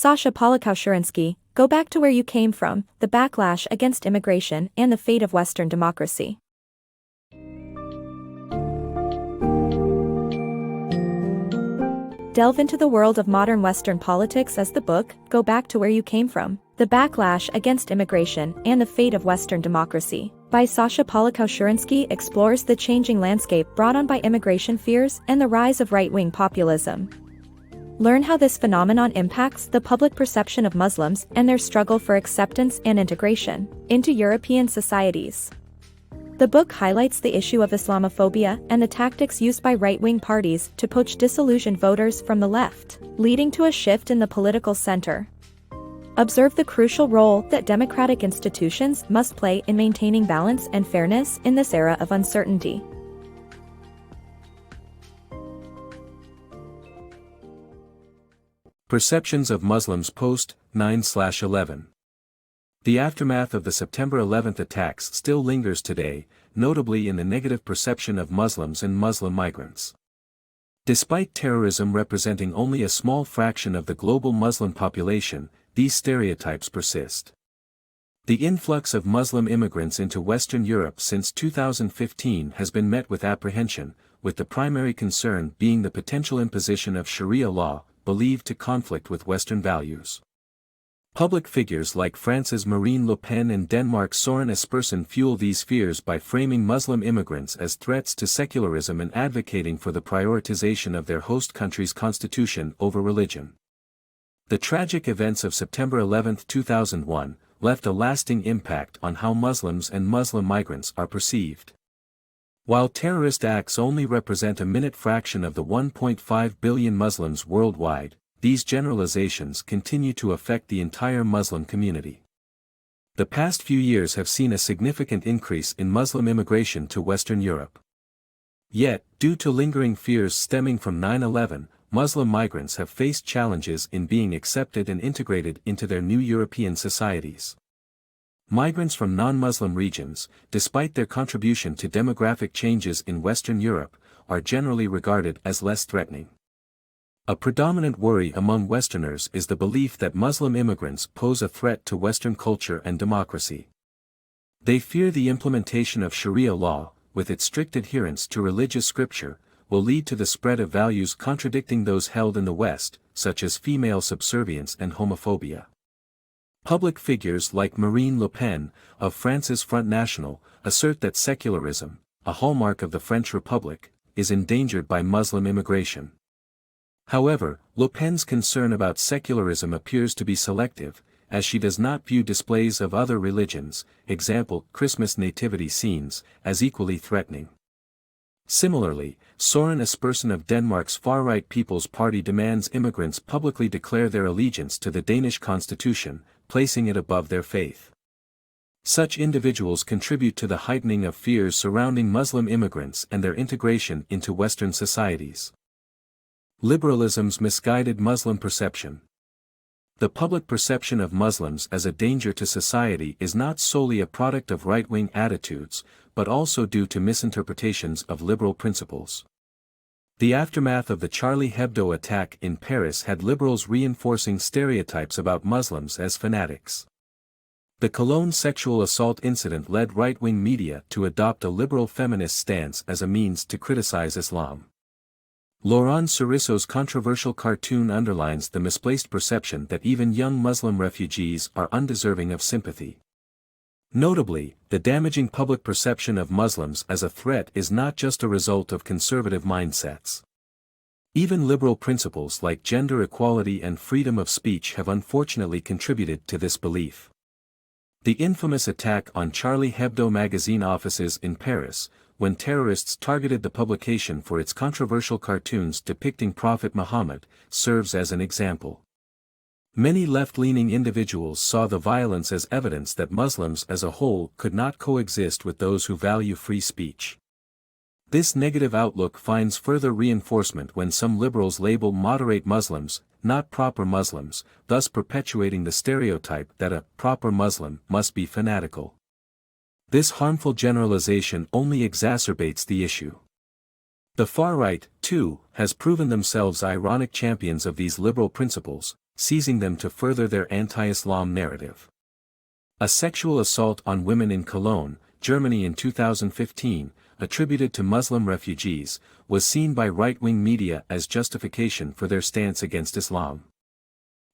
Sasha Polakow-Suransky, Go Back to Where You Came From, The Backlash Against Immigration and the Fate of Western Democracy. Delve into the world of modern Western politics as the book, Go Back to Where You Came From, The Backlash Against Immigration and the Fate of Western Democracy, by Sasha Polakow-Suransky explores the changing landscape brought on by immigration fears and the rise of right-wing populism. Learn how this phenomenon impacts the public perception of Muslims and their struggle for acceptance and integration into European societies. The book highlights the issue of Islamophobia and the tactics used by right-wing parties to poach disillusioned voters from the left, leading to a shift in the political center. Observe the crucial role that democratic institutions must play in maintaining balance and fairness in this era of uncertainty. Perceptions of Muslims post 9/11. The aftermath of the September 11th attacks still lingers today, notably in the negative perception of Muslims and Muslim migrants. Despite terrorism representing only a small fraction of the global Muslim population, these stereotypes persist. The influx of Muslim immigrants into Western Europe since 2015 has been met with apprehension, with the primary concern being the potential imposition of Sharia law, believed to conflict with Western values. Public figures like France's Marine Le Pen and Denmark's Søren Espersen fuel these fears by framing Muslim immigrants as threats to secularism and advocating for the prioritization of their host country's constitution over religion. The tragic events of September 11, 2001, left a lasting impact on how Muslims and Muslim migrants are perceived. While terrorist acts only represent a minute fraction of the 1.5 billion Muslims worldwide, these generalizations continue to affect the entire Muslim community. The past few years have seen a significant increase in Muslim immigration to Western Europe. Yet, due to lingering fears stemming from 9/11, Muslim migrants have faced challenges in being accepted and integrated into their new European societies. Migrants from non-Muslim regions, despite their contribution to demographic changes in Western Europe, are generally regarded as less threatening. A predominant worry among Westerners is the belief that Muslim immigrants pose a threat to Western culture and democracy. They fear the implementation of Sharia law, with its strict adherence to religious scripture, will lead to the spread of values contradicting those held in the West, such as female subservience and homophobia. Public figures like Marine Le Pen, of France's Front National, assert that secularism, a hallmark of the French Republic, is endangered by Muslim immigration. However, Le Pen's concern about secularism appears to be selective, as she does not view displays of other religions, example Christmas nativity scenes, as equally threatening. Similarly, Søren Espersen of Denmark's far-right People's Party demands immigrants publicly declare their allegiance to the Danish constitution, placing it above their faith. Such individuals contribute to the heightening of fears surrounding Muslim immigrants and their integration into Western societies. Liberalism's misguided Muslim perception. The public perception of Muslims as a danger to society is not solely a product of right-wing attitudes, but also due to misinterpretations of liberal principles. The aftermath of the Charlie Hebdo attack in Paris had liberals reinforcing stereotypes about Muslims as fanatics. The Cologne sexual assault incident led right-wing media to adopt a liberal feminist stance as a means to criticize Islam. Laurent Sourisseau's controversial cartoon underlines the misplaced perception that even young Muslim refugees are undeserving of sympathy. Notably, the damaging public perception of Muslims as a threat is not just a result of conservative mindsets. Even liberal principles like gender equality and freedom of speech have unfortunately contributed to this belief. The infamous attack on Charlie Hebdo magazine offices in Paris, when terrorists targeted the publication for its controversial cartoons depicting Prophet Muhammad, serves as an example. Many left-leaning individuals saw the violence as evidence that Muslims as a whole could not coexist with those who value free speech. This negative outlook finds further reinforcement when some liberals label moderate Muslims, not proper Muslims, thus perpetuating the stereotype that a proper Muslim must be fanatical. This harmful generalization only exacerbates the issue. The far right, too, has proven themselves ironic champions of these liberal principles, seizing them to further their anti-Islam narrative. A sexual assault on women in Cologne, Germany in 2015, attributed to Muslim refugees, was seen by right-wing media as justification for their stance against Islam.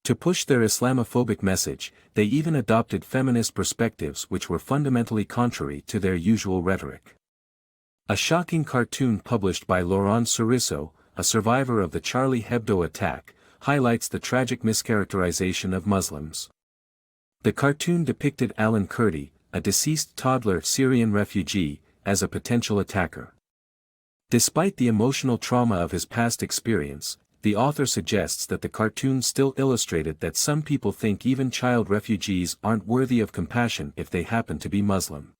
To push their Islamophobic message, they even adopted feminist perspectives which were fundamentally contrary to their usual rhetoric. A shocking cartoon published by Laurent Souriceau, a survivor of the Charlie Hebdo attack, highlights the tragic mischaracterization of Muslims. The cartoon depicted Alan Kurdi, a deceased toddler Syrian refugee, as a potential attacker. Despite the emotional trauma of his past experience, the author suggests that the cartoon still illustrated that some people think even child refugees aren't worthy of compassion if they happen to be Muslim.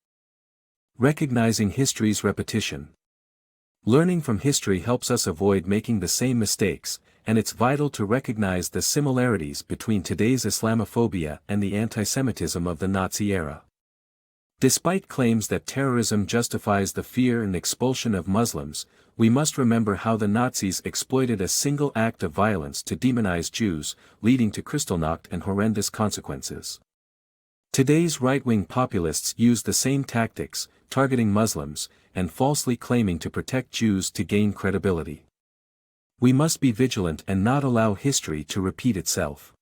Recognizing history's repetition. Learning from history helps us avoid making the same mistakes, and it's vital to recognize the similarities between today's Islamophobia and the antisemitism of the Nazi era. Despite claims that terrorism justifies the fear and expulsion of Muslims, we must remember how the Nazis exploited a single act of violence to demonize Jews, leading to Kristallnacht and horrendous consequences. Today's right-wing populists use the same tactics, targeting Muslims, and falsely claiming to protect Jews to gain credibility. We must be vigilant and not allow history to repeat itself.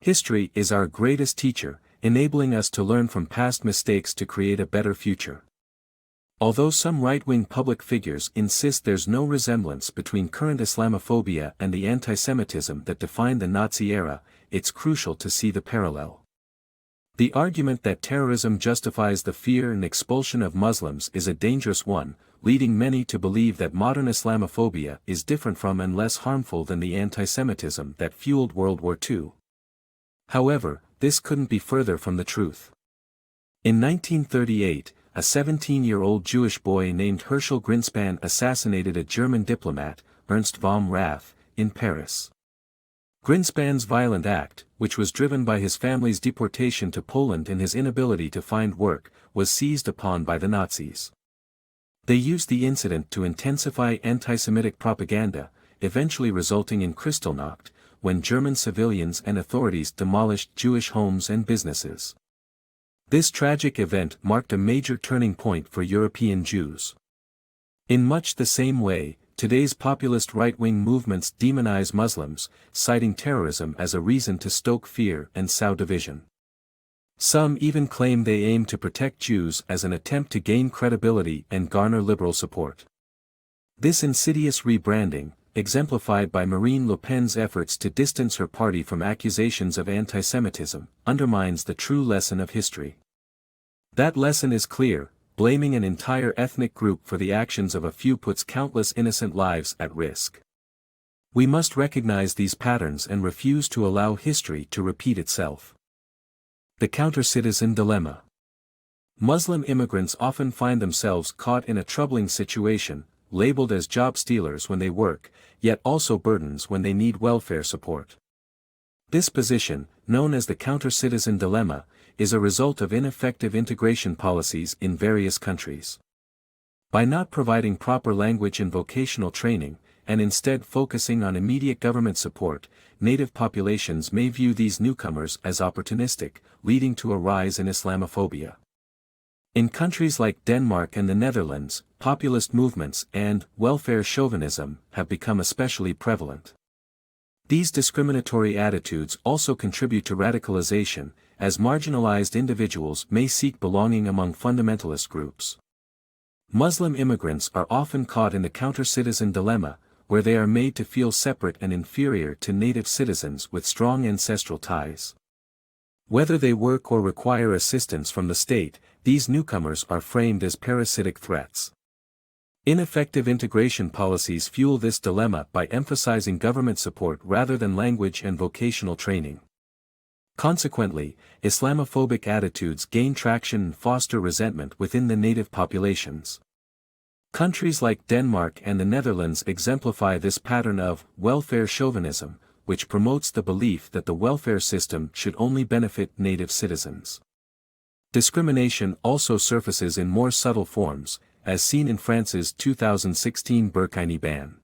History is our greatest teacher, enabling us to learn from past mistakes to create a better future. Although some right-wing public figures insist there's no resemblance between current Islamophobia and the antisemitism that defined the Nazi era, it's crucial to see the parallel. The argument that terrorism justifies the fear and expulsion of Muslims is a dangerous one, leading many to believe that modern Islamophobia is different from and less harmful than the antisemitism that fueled World War II. However, this couldn't be further from the truth. In 1938, a 17-year-old Jewish boy named Herschel Greenspan assassinated a German diplomat, Ernst von Rath, in Paris. Greenspan's violent act, which was driven by his family's deportation to Poland and his inability to find work, was seized upon by the Nazis. They used the incident to intensify anti-Semitic propaganda, eventually resulting in Kristallnacht, when German civilians and authorities demolished Jewish homes and businesses. This tragic event marked a major turning point for European Jews. In much the same way, today's populist right-wing movements demonize Muslims, citing terrorism as a reason to stoke fear and sow division. Some even claim they aim to protect Jews as an attempt to gain credibility and garner liberal support. This insidious rebranding, exemplified by Marine Le Pen's efforts to distance her party from accusations of antisemitism, undermines the true lesson of history. That lesson is clear: blaming an entire ethnic group for the actions of a few puts countless innocent lives at risk. We must recognize these patterns and refuse to allow history to repeat itself. The counter-citizen dilemma. Muslim immigrants often find themselves caught in a troubling situation, labeled as job stealers when they work, yet also burdens when they need welfare support. This position, known as the counter-citizen dilemma, is a result of ineffective integration policies in various countries. By not providing proper language and vocational training, and instead focusing on immediate government support, native populations may view these newcomers as opportunistic, leading to a rise in Islamophobia. In countries like Denmark and the Netherlands, populist movements and welfare chauvinism have become especially prevalent. These discriminatory attitudes also contribute to radicalization, as marginalized individuals may seek belonging among fundamentalist groups. Muslim immigrants are often caught in the counter-citizen dilemma, where they are made to feel separate and inferior to native citizens with strong ancestral ties. Whether they work or require assistance from the state, these newcomers are framed as parasitic threats. Ineffective integration policies fuel this dilemma by emphasizing government support rather than language and vocational training. Consequently, Islamophobic attitudes gain traction and foster resentment within the native populations. Countries like Denmark and the Netherlands exemplify this pattern of welfare chauvinism, which promotes the belief that the welfare system should only benefit native citizens. Discrimination also surfaces in more subtle forms, as seen in France's 2016 burkini ban.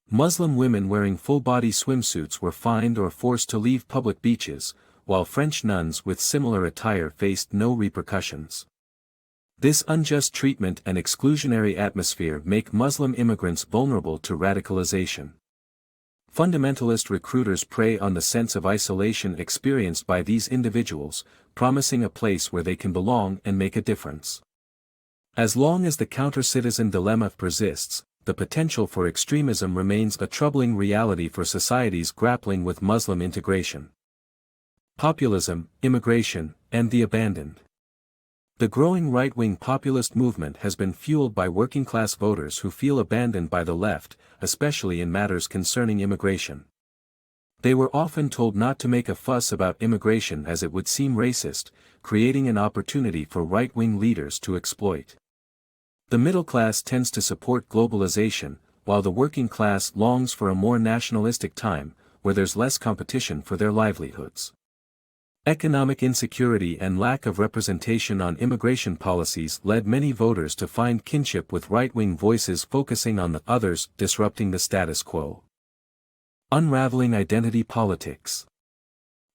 Muslim women wearing full-body swimsuits were fined or forced to leave public beaches, while French nuns with similar attire faced no repercussions. This unjust treatment and exclusionary atmosphere make Muslim immigrants vulnerable to radicalization. Fundamentalist recruiters prey on the sense of isolation experienced by these individuals, promising a place where they can belong and make a difference. As long as the counter-citizen dilemma persists, the potential for extremism remains a troubling reality for societies grappling with Muslim integration. Populism, immigration, and the abandoned. The growing right-wing populist movement has been fueled by working-class voters who feel abandoned by the left, especially in matters concerning immigration. They were often told not to make a fuss about immigration as it would seem racist, creating an opportunity for right-wing leaders to exploit. The middle class tends to support globalization, while the working class longs for a more nationalistic time, where there's less competition for their livelihoods. Economic insecurity and lack of representation on immigration policies led many voters to find kinship with right-wing voices focusing on the others disrupting the status quo. Unraveling identity politics.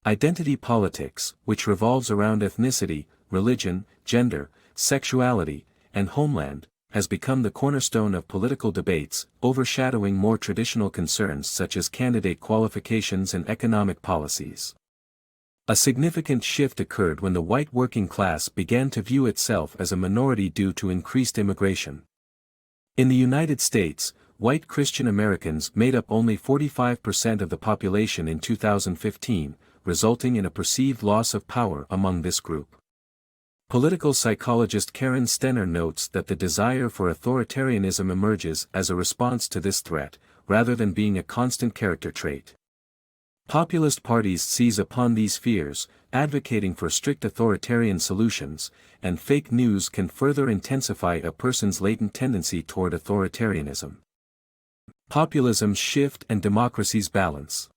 Identity politics, which revolves around ethnicity, religion, gender, sexuality, and homeland, has become the cornerstone of political debates, overshadowing more traditional concerns such as candidate qualifications and economic policies. A significant shift occurred when the white working class began to view itself as a minority due to increased immigration. In the United States, white Christian Americans made up only 45% of the population in 2015, resulting in a perceived loss of power among this group. Political psychologist Karen Stenner notes that the desire for authoritarianism emerges as a response to this threat, rather than being a constant character trait. Populist parties seize upon these fears, advocating for strict authoritarian solutions, and fake news can further intensify a person's latent tendency toward authoritarianism. Populism's shift and democracy's balance.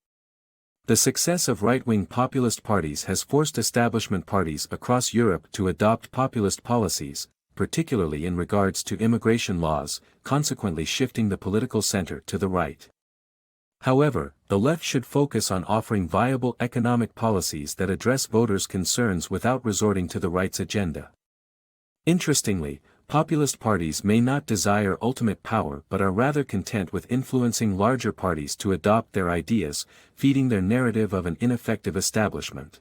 The success of right-wing populist parties has forced establishment parties across Europe to adopt populist policies, particularly in regards to immigration laws, consequently shifting the political center to the right. However, the left should focus on offering viable economic policies that address voters' concerns without resorting to the right's agenda. Interestingly, populist parties may not desire ultimate power but are rather content with influencing larger parties to adopt their ideas, feeding their narrative of an ineffective establishment.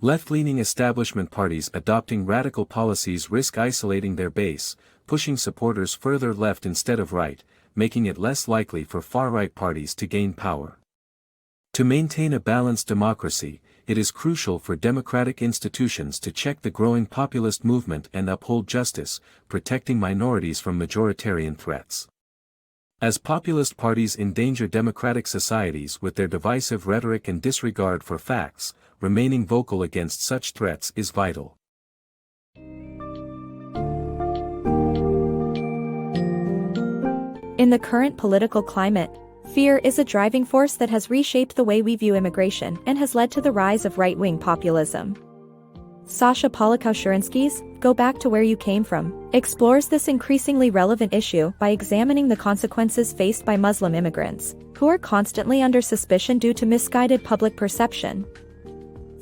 Left-leaning establishment parties adopting radical policies risk isolating their base, pushing supporters further left instead of right, making it less likely for far-right parties to gain power. To maintain a balanced democracy, it is crucial for democratic institutions to check the growing populist movement and uphold justice, protecting minorities from majoritarian threats. As populist parties endanger democratic societies with their divisive rhetoric and disregard for facts, remaining vocal against such threats is vital. In the current political climate, fear is a driving force that has reshaped the way we view immigration and has led to the rise of right-wing populism. Sasha Polakow-Suransky's Go Back to Where You Came From explores this increasingly relevant issue by examining the consequences faced by Muslim immigrants, who are constantly under suspicion due to misguided public perception.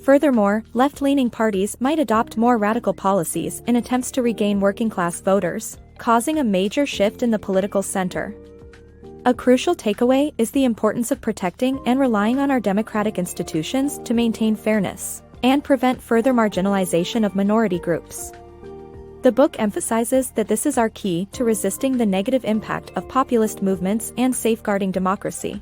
Furthermore, left-leaning parties might adopt more radical policies in attempts to regain working-class voters, causing a major shift in the political center. A crucial takeaway is the importance of protecting and relying on our democratic institutions to maintain fairness and prevent further marginalization of minority groups. The book emphasizes that this is our key to resisting the negative impact of populist movements and safeguarding democracy.